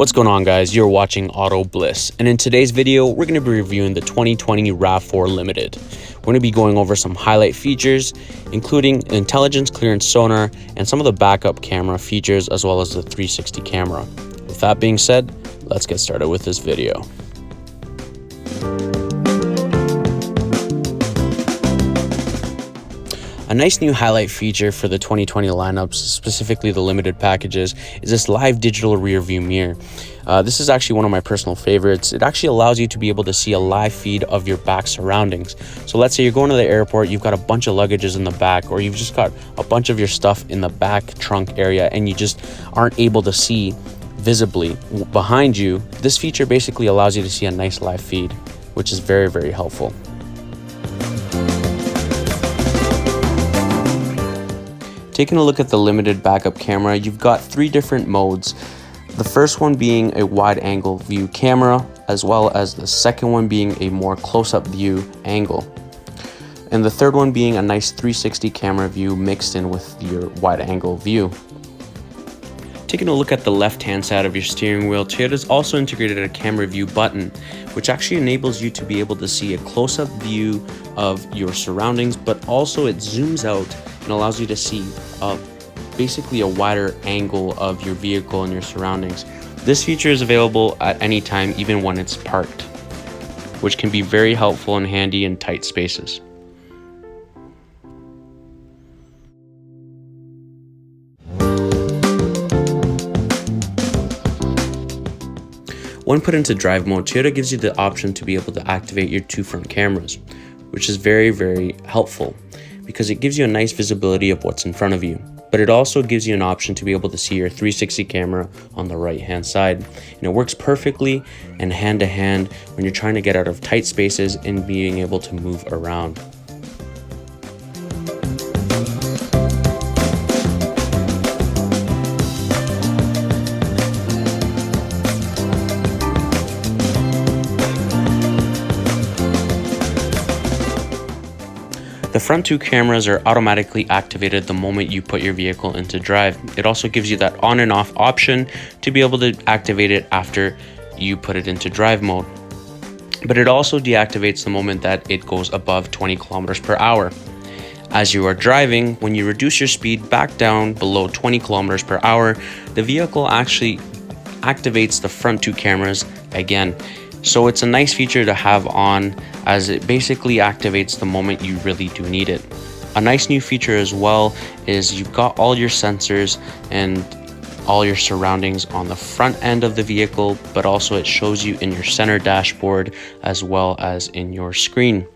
What's going on, guys? You're watching AutoBliss, and in today's video we're going to be reviewing the 2020 RAV4 Limited. We're going to be going over some highlight features, including intelligence clearance sonar and some of the backup camera features, as well as the 360 camera. With that being said, let's get started with this video. A nice new highlight feature for the 2020 lineups, specifically the limited packages, is this live digital rear view mirror. This is actually one of my personal favorites. It actually allows you to be able to see a live feed of your back surroundings. So let's say you're going to the airport, you've got a bunch of luggages in the back, or you've just got a bunch of your stuff in the back trunk area and you just aren't able to see visibly behind you. This feature basically allows you to see a nice live feed, which is very, very helpful. Taking a look at the limited backup camera, you've got three different modes. The first one being a wide angle view camera, as well as the second one being a more close-up view angle. And the third one being a nice 360 camera view mixed in with your wide angle view. Taking a look at the left-hand side of your steering wheel, Toyota's also integrated a camera view button, which actually enables you to be able to see a close-up view of your surroundings, but also it zooms out and allows you to see basically a wider angle of your vehicle and your surroundings. This feature is available at any time, even when it's parked, which can be very helpful and handy in tight spaces. When put into drive mode, Toyota gives you the option to be able to activate your two front cameras, which is very, very helpful because it gives you a nice visibility of what's in front of you. But it also gives you an option to be able to see your 360 camera on the right hand side. And it works perfectly and hand to hand when you're trying to get out of tight spaces and being able to move around. The front two cameras are automatically activated the moment you put your vehicle into drive. It also gives you that on and off option to be able to activate it after you put it into drive mode. But it also deactivates the moment that it goes above 20 kilometers per hour. As you are driving, when you reduce your speed back down below 20 kilometers per hour, the vehicle actually activates the front two cameras again. So it's a nice feature to have on, as it basically activates the moment you really do need it. A nice new feature as well is you've got all your sensors and all your surroundings on the front end of the vehicle, but also it shows you in your center dashboard as well as in your screen.